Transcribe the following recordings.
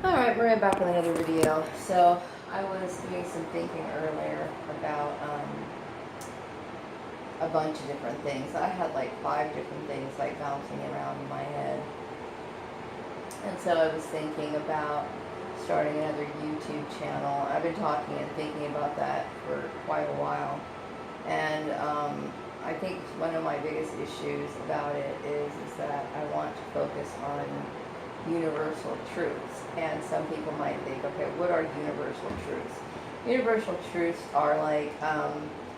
Alright, we're back with another video. So, I was doing some thinking earlier about a bunch of different things. I had like 5 different things like bouncing around in my head. And so I was thinking about starting another YouTube channel. I've been talking and thinking about that for quite a while. And I think one of my biggest issues about it is that I want to focus on universal truths. And some people might think, okay, what are universal truths? Universal truths are like,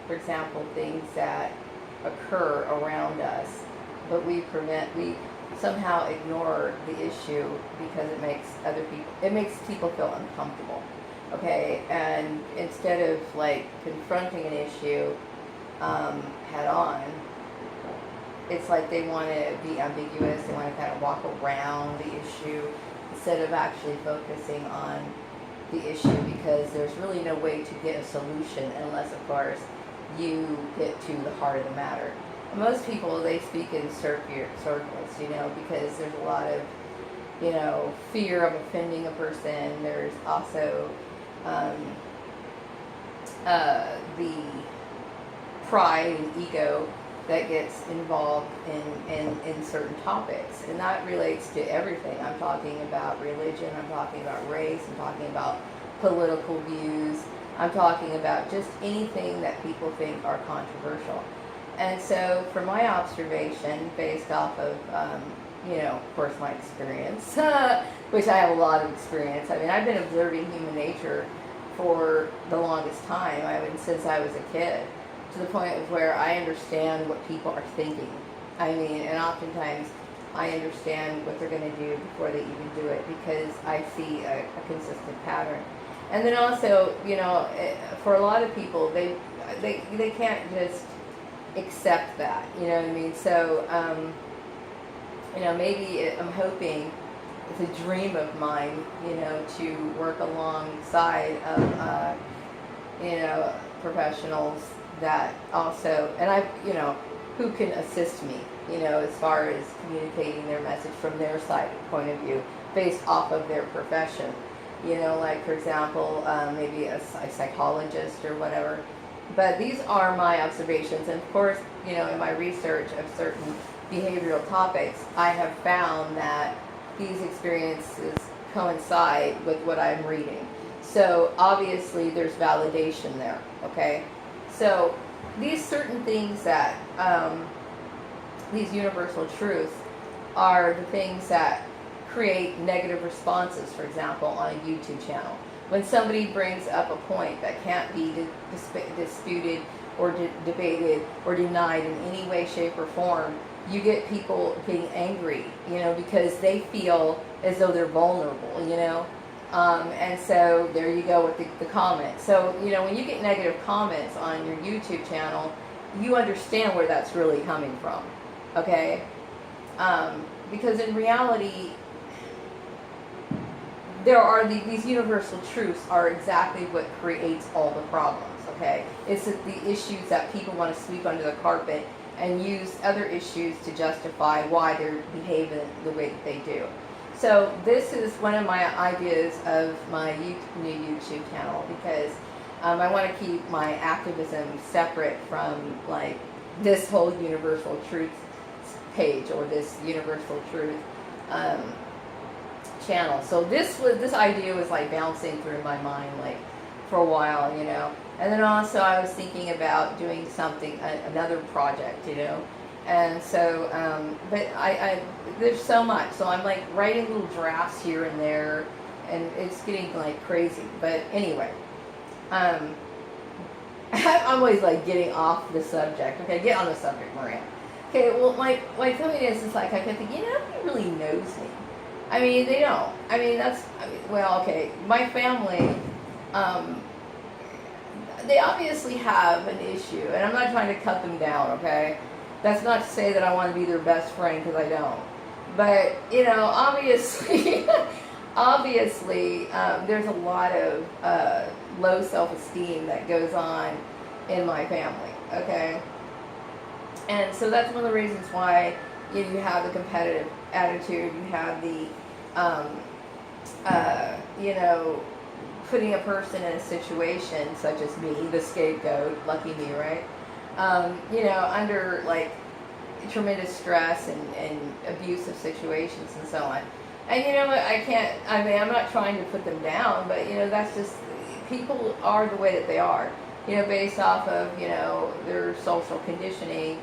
for example, things that occur around us, but we somehow ignore the issue because it makes people feel uncomfortable. Okay, and instead of like confronting an issue head on, it's like they want to be ambiguous, they want to kind of walk around the issue instead of actually focusing on the issue, because there's really no way to get a solution unless, of course, you get to the heart of the matter. And most people, they speak in circles, because there's a lot of, fear of offending a person. There's also the pride and ego that gets involved in certain topics. And that relates to everything. I'm talking about religion, I'm talking about race, I'm talking about political views, I'm talking about just anything that people think are controversial. And so from my observation, based off of, of course my experience, which I have a lot of experience. I mean, I've been observing human nature for the longest time. Since I was a kid, to the point of where I understand what people are thinking. I mean, and oftentimes I understand what they're going to do before they even do it, because I see a consistent pattern. And then also, for a lot of people, they can't just accept that, you know what I mean? So, maybe I'm hoping, it's a dream of mine, to work alongside of, professionals that also, and who can assist me, as far as communicating their message from their side point of view, based off of their profession. Like, for example, maybe a psychologist or whatever. But these are my observations. And of course, in my research of certain behavioral topics, I have found that these experiences coincide with what I'm reading. So obviously there's validation there, okay? So these certain things that, these universal truths are the things that create negative responses, for example, on a YouTube channel. When somebody brings up a point that can't be disputed or debated or denied in any way, shape, or form, you get people getting angry, because they feel as though they're vulnerable, and so there you go with the comments. So, when you get negative comments on your YouTube channel, you understand where that's really coming from, okay? Because in reality, there are these universal truths are exactly what creates all the problems, okay? It's the issues that people want to sweep under the carpet and use other issues to justify why they're behaving the way that they do. So this is one of my ideas of my new YouTube channel, because I want to keep my activism separate from like this whole universal truth page or this universal truth channel. So this idea was like bouncing through my mind like for a while, and then also I was thinking about doing something, another project, and so but I there's so much, so I'm like writing little drafts here and there, and it's getting like crazy. But anyway, I'm always like getting off the subject. Okay, get on the subject, Maria. Okay, well my point is like I kept thinking, nobody really knows me. I mean, they don't. I mean, well, okay, my family, they obviously have an issue, and I'm not trying to cut them down, okay? That's not to say that I want to be their best friend, because I don't. But, obviously, there's a lot of low self-esteem that goes on in my family, okay? And so that's one of the reasons why you have the competitive attitude, you have the you know, putting a person in a situation such as me, the scapegoat, lucky me, right? You know, under like tremendous stress and abusive situations and so on. And you know what, I mean, I'm not trying to put them down, but you know, that's just, people are the way that they are, you know, based off of, you know, their social conditioning,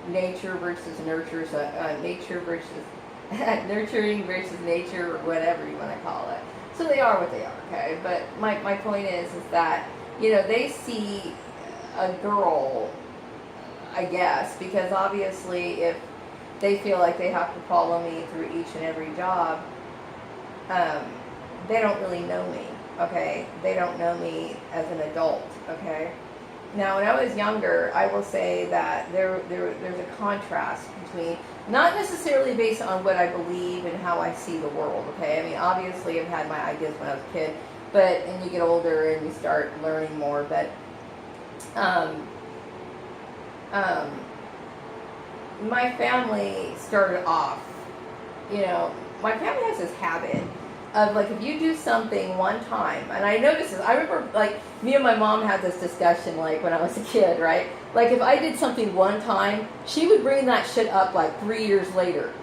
nature versus nurture, nature versus, nurturing versus nature, or whatever you want to call it. So they are what they are, okay? But my point is that, you know, they see a girl, I guess, because obviously if they feel like they have to follow me through each and every job, they don't really know me, okay? They don't know me as an adult, okay? Now, when I was younger, I will say that there's a contrast between, not necessarily based on what I believe and how I see the world, okay? I mean, obviously I've had my ideas when I was a kid, and you get older and you start learning more, but my family started off, you know, my family has this habit of, like, if you do something one time, and I noticed this, I remember, like, me and my mom had this discussion, like, when I was a kid, right? Like, if I did something one time, she would bring that shit up, like, 3 years later,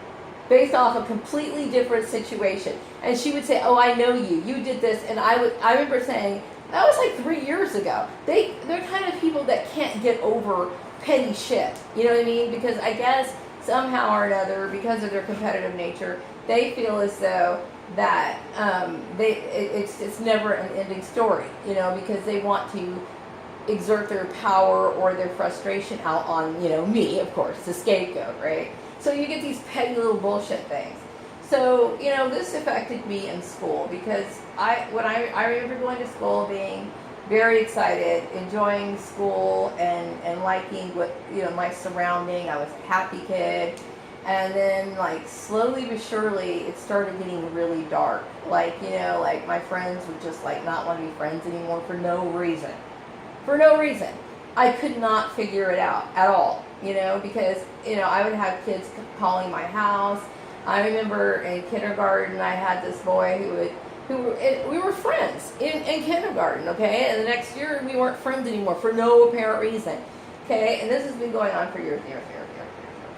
based off a completely different situation. And she would say, oh, I know you did this, and I remember saying, that was like 3 years ago. They're kind of people that can't get over petty shit, you know what I mean? Because I guess somehow or another, because of their competitive nature, they feel as though that it's never an ending story, you know, because they want to exert their power or their frustration out on, you know, me, of course, the scapegoat, right? So you get these petty little bullshit things. So, you know, this affected me in school because I remember going to school being very excited, enjoying school and liking what, you know, my surrounding. I was a happy kid. And then, like, slowly but surely, it started getting really dark. Like, you know, like, my friends would just, like, not want to be friends anymore for no reason. For no reason. I could not figure it out at all, you know, because, you know, I would have kids calling my house. I remember in kindergarten, I had this boy we were friends in kindergarten, okay? And the next year, we weren't friends anymore for no apparent reason, okay? And this has been going on for years.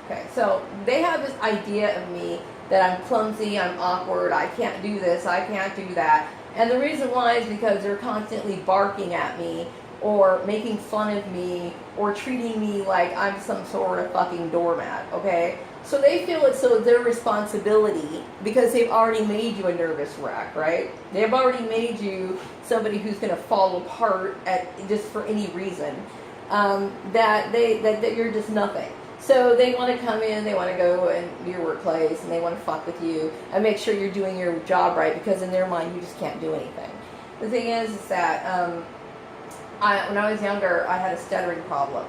Okay, so they have this idea of me that I'm clumsy, I'm awkward, I can't do this, I can't do that. And the reason why is because they're constantly barking at me or making fun of me or treating me like I'm some sort of fucking doormat, okay? So they feel it's so their responsibility because they've already made you a nervous wreck, right? They've already made you somebody who's going to fall apart just for any reason, that you're just nothing. So they want to come in, they want to go in your workplace, and they want to fuck with you and make sure you're doing your job right because in their mind you just can't do anything. The thing is that when I was younger, I had a stuttering problem.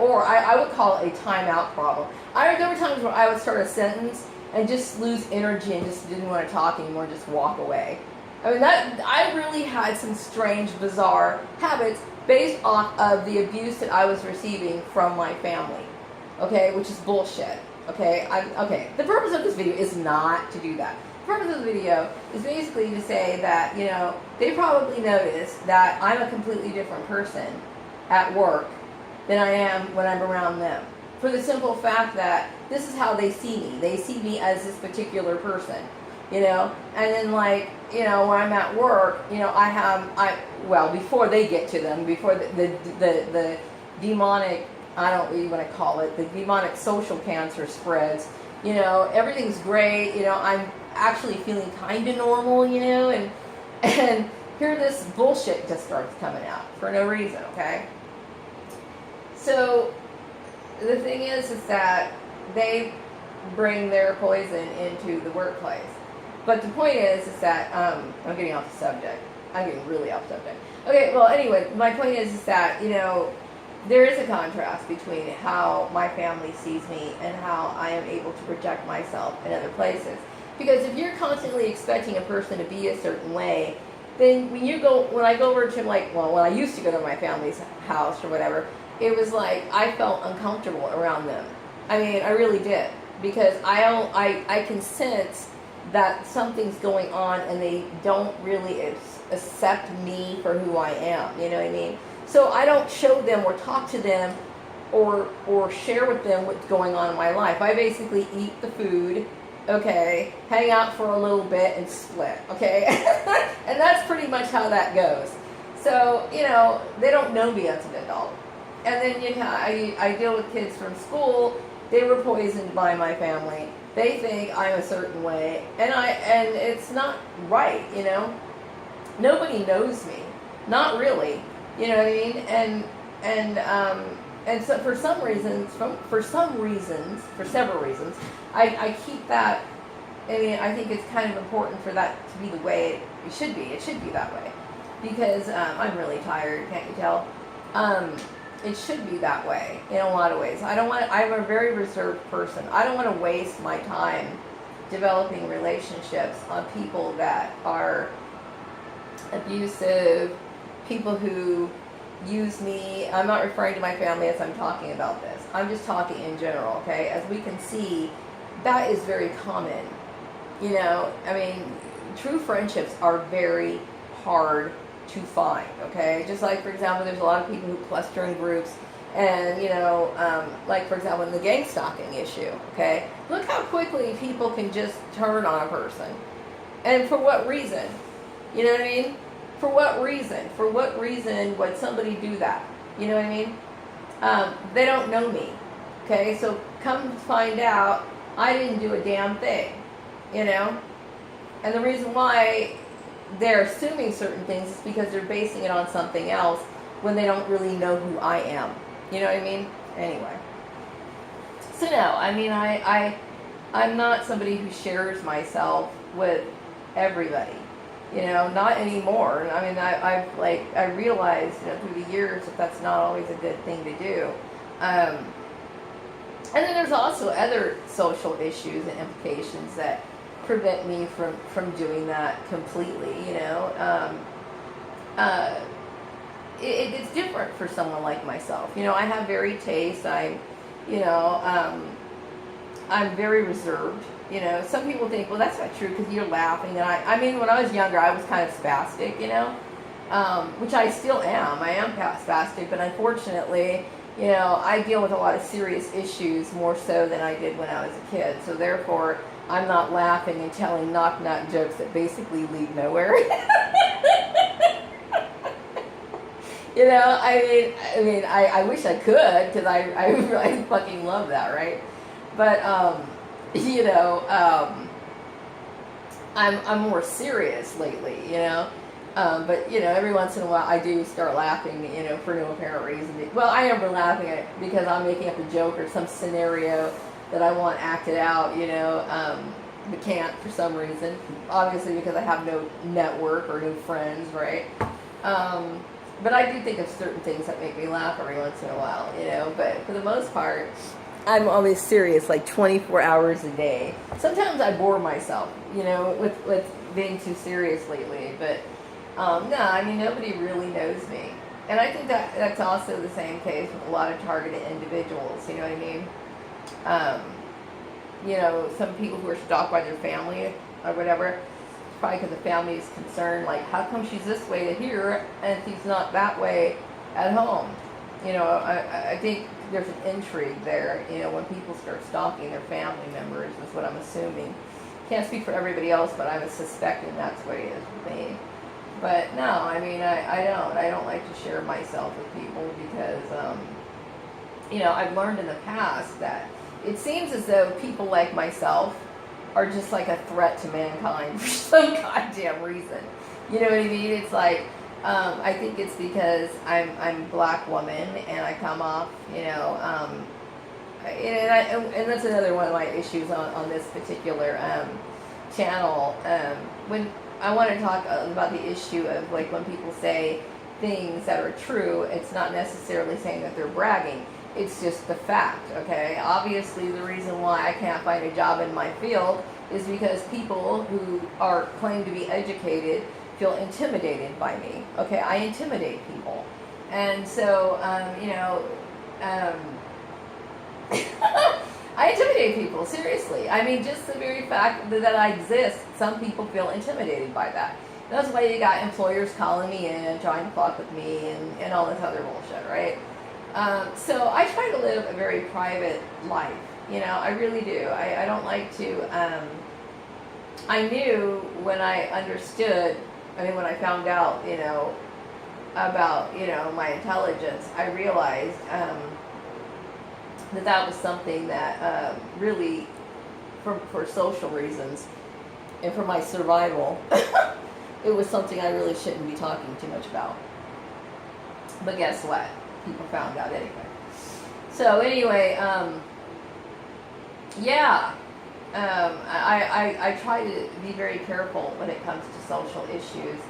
Or I would call it a timeout problem. There were times where I would start a sentence and just lose energy and just didn't want to talk anymore, just walk away. I mean, I really had some strange, bizarre habits based off of the abuse that I was receiving from my family, okay, which is bullshit, okay? Okay, the purpose of this video is not to do that. The purpose of the video is basically to say that, you know, they probably noticed that I'm a completely different person at work than I am when I'm around them. For the simple fact that this is how they see me. They see me as this particular person, you know? And then, like, you know, when I'm at work, you know, well, before they get to them, before the demonic, I don't really want to call it, the demonic social cancer spreads, you know, everything's great, you know, I'm actually feeling kind of normal, you know, and here this bullshit just starts coming out for no reason, okay? So the thing is that they bring their poison into the workplace. But the point is that, I'm getting off the subject. I'm getting really off subject. Okay, well, anyway, my point is that, you know, there is a contrast between how my family sees me and how I am able to project myself in other places. Because if you're constantly expecting a person to be a certain way, then when I go over to, like, well, when I used to go to my family's house or whatever, it was like I felt uncomfortable around them. I mean, I really did. Because I can sense that something's going on and they don't really accept me for who I am. You know what I mean? So I don't show them or talk to them or share with them what's going on in my life. I basically eat the food, okay, hang out for a little bit and split, okay? And that's pretty much how that goes. So, you know, they don't know me as an adult. And then I deal with kids from school. They were poisoned by my family. They think I'm a certain way, and it's not right, you know. Nobody knows me, not really, you know what I mean. And so for several reasons, I keep that. I mean, I think it's kind of important for that to be the way it should be. It should be that way, because I'm really tired. Can't you tell? It should be that way in a lot of ways. I'm a very reserved person. I don't want to waste my time developing relationships on people that are abusive, people who use me. I'm not referring to my family as I'm talking about this. I'm just talking in general, okay? As we can see, that is very common. You know, I mean, true friendships are very hard to find, okay? Just like, for example, there's a lot of people who cluster in groups, and, you know, like, for example, in the gang stalking issue, okay? Look how quickly people can just turn on a person. And for what reason? You know what I mean? For what reason? For what reason would somebody do that? You know what I mean? They don't know me, okay? So come to find out, I didn't do a damn thing, you know? And the reason why they're assuming certain things is because they're basing it on something else when they don't really know who I am. You know what I mean? Anyway. So no, I mean, I'm not somebody who shares myself with everybody. You know, not anymore. I mean, I realized, you know, through the years that that's not always a good thing to do. And then there's also other social issues and implications that prevent me from doing that completely, you know. It's different for someone like myself. You know, I have varied tastes. I'm very reserved. You know, some people think, well, that's not true because you're laughing. And I mean, when I was younger, I was kind of spastic, you know, which I still am. I am spastic, but unfortunately, you know, I deal with a lot of serious issues more so than I did when I was a kid. So therefore, I'm not laughing and telling knock-knock jokes that basically lead nowhere. You know, I mean, I wish I could, because I fucking love that, right? But, you know, I'm more serious lately, you know. But, you know, every once in a while I do start laughing, you know, for no apparent reason. Well, I am laughing at it because I'm making up a joke or some scenario that I want acted out, you know, but can't for some reason. Obviously because I have no network or no friends, right? But I do think of certain things that make me laugh every once in a while, you know. But for the most part, I'm always serious, like 24 hours a day. Sometimes I bore myself, you know, with being too serious lately. But no, I mean, nobody really knows me. And I think that's also the same case with a lot of targeted individuals, you know what I mean? You know, some people who are stalked by their family or whatever, probably because the family is concerned, like, how come she's this way to here and she's not that way at home? You know, I think there's an intrigue there, you know, when people start stalking their family members, is what I'm assuming. Can't speak for everybody else, but I'm suspecting that's what it is with me. But no, I mean, I don't like to share myself with people because, you know, I've learned in the past that it seems as though people like myself are just like a threat to mankind for some goddamn reason. You know what I mean? It's like, I think it's because I'm a black woman and I come off, you know, and that's another one of my issues on this particular channel. When I want to talk about the issue of, like, when people say things that are true, it's not necessarily saying that they're bragging. It's just the fact, okay? Obviously, the reason why I can't find a job in my field is because people who are claim to be educated feel intimidated by me, okay? I intimidate people. And so, you know, I intimidate people, seriously. I mean, just the very fact that I exist, some people feel intimidated by that. That's why you got employers calling me in, trying to fuck with me, and all this other bullshit, right? So I try to live a very private life. You know, I really do. I don't like to. I knew when I understood, I mean, when I found out, you know, about, you know, my intelligence, I realized that was something that really, for social reasons and for my survival, it was something I really shouldn't be talking too much about. But guess what? People found out anyway. So anyway, yeah, I try to be very careful when it comes to social issues.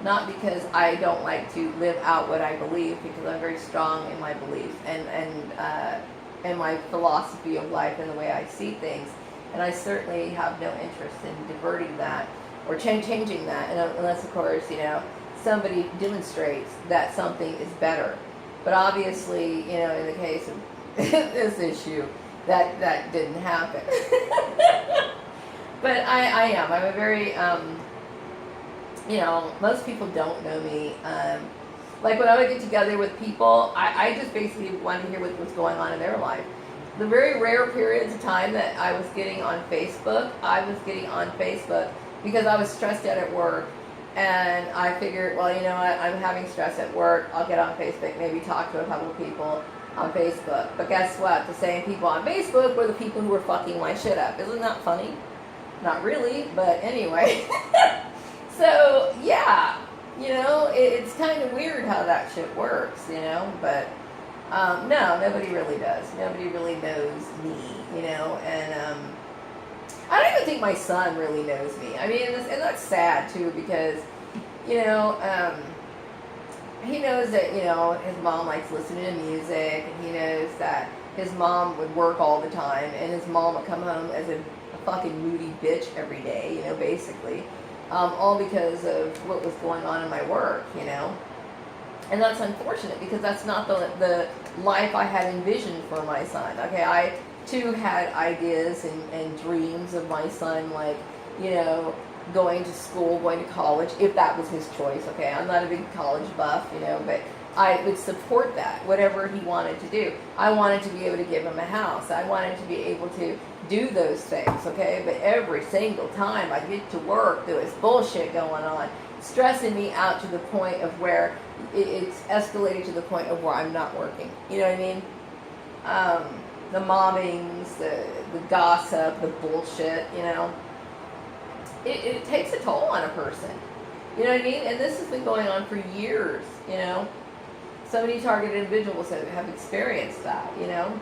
Not because I don't like to live out what I believe, because I'm very strong in my beliefs and my philosophy of life and the way I see things. And I certainly have no interest in diverting that or changing that, unless, of course, you know, somebody demonstrates that something is better. But obviously, you know, in the case of this issue, that didn't happen. But I'm a very, you know, most people don't know me. Like when I would get together with people, I just basically wanted to hear what's going on in their life. The very rare periods of time that I was getting on Facebook, because I was stressed out at work. And I figured, well, you know what, I'm having stress at work. I'll get on Facebook, maybe talk to a couple of people on Facebook. But guess what? The same people on Facebook were the people who were fucking my shit up. Isn't that funny? Not really, but anyway. So, yeah, you know, it's kind of weird how that shit works, you know. But, no, nobody really does. Nobody really knows me, you know. And, I don't even think my son really knows me. I mean, and that's sad too, because, you know, he knows that, you know, his mom likes listening to music, and he knows that his mom would work all the time, and his mom would come home as a fucking moody bitch every day, you know, basically, all because of what was going on in my work, you know. And that's unfortunate, because that's not the life I had envisioned for my son. Okay, I too had ideas and dreams of my son, like, you know, going to school, going to college, if that was his choice. Okay, I'm not a big college buff, you know, but I would support that, whatever he wanted to do. I wanted to be able to give him a house. I wanted to be able to do those things, okay? But every single time I get to work, there was bullshit going on, stressing me out to the point of where it's escalated to the point of where I'm not working. You know what I mean? The mobbings, the gossip, the bullshit, you know. It takes a toll on a person. You know what I mean? And this has been going on for years, you know. So many targeted individuals have experienced that, you know.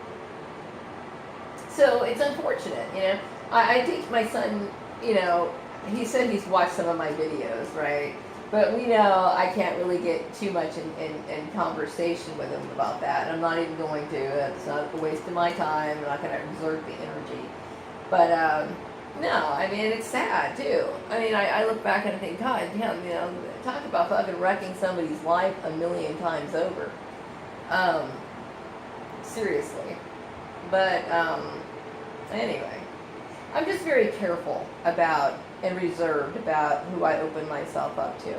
So it's unfortunate, you know. I think my son, you know, he said he's watched some of my videos, right? But we know I can't really get too much in conversation with him about that. And I'm not even going to. It's not a waste of my time. I'm not going to exert the energy. But, no, I mean, it's sad, too. I mean, I look back and I think, God damn, you know, talk about fucking wrecking somebody's life a million times over. Seriously. But, anyway. I'm just very careful about and reserved about who I open myself up to.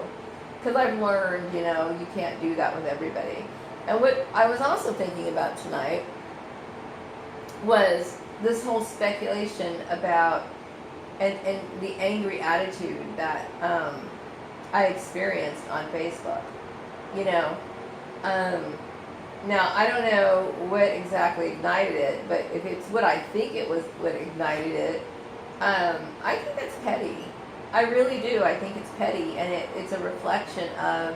Because I've learned, you know, you can't do that with everybody. And what I was also thinking about tonight was this whole speculation about and the angry attitude that I experienced on Facebook. You know, now I don't know what exactly ignited it, but if it's what I think it was what ignited it, I think that's petty. I really do. I think it's petty, and it's a reflection of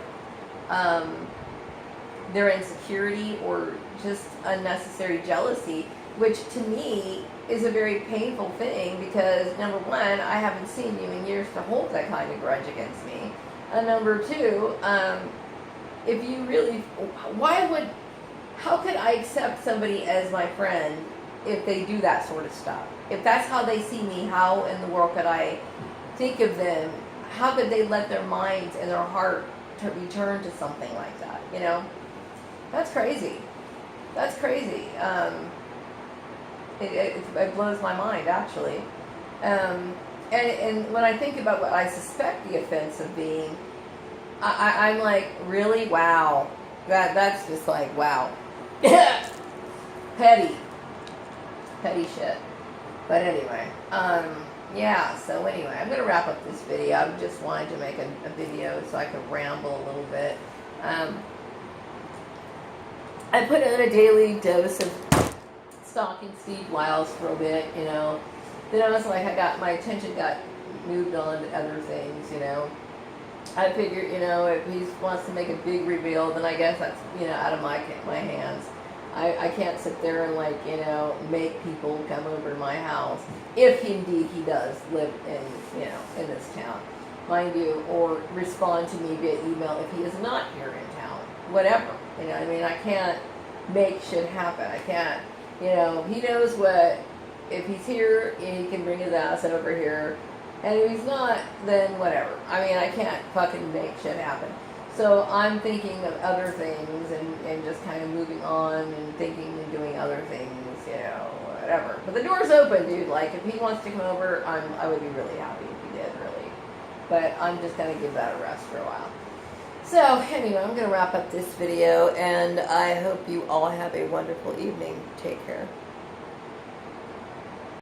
their insecurity or just unnecessary jealousy, which to me is a very painful thing, because number one, I haven't seen you in years to hold that kind of grudge against me. And number two, if you really, how could I accept somebody as my friend if they do that sort of stuff? If that's how they see me, how in the world could I think of them? How could they let their minds and their heart to return to something like that? You know, that's crazy. That's crazy. It blows my mind, actually. And when I think about what I suspect the offense of being, I'm like, really? Wow. That's just like, wow. Petty shit. But anyway, yeah, so anyway, I'm going to wrap up this video. I just wanted to make a video so I could ramble a little bit. I put in a daily dose of stalking Steve Wiles for a bit, you know. Then I was like, my attention got moved on to other things, you know. I figured, you know, if he wants to make a big reveal, then I guess that's, you know, out of my hands. I can't sit there and, like, you know, make people come over to my house, if indeed he does live in, you know, in this town, mind you, or respond to me via email if he is not here in town, whatever, you know, I mean, I can't make shit happen, I can't, you know, he knows what, if he's here, he can bring his ass over here, and if he's not, then whatever, I mean, I can't fucking make shit happen. So I'm thinking of other things and just kind of moving on and thinking and doing other things, you know, whatever. But the door's open, dude. Like, if he wants to come over, I would be really happy if he did, really. But I'm just going to give that a rest for a while. So, anyway, I'm going to wrap up this video, and I hope you all have a wonderful evening. Take care.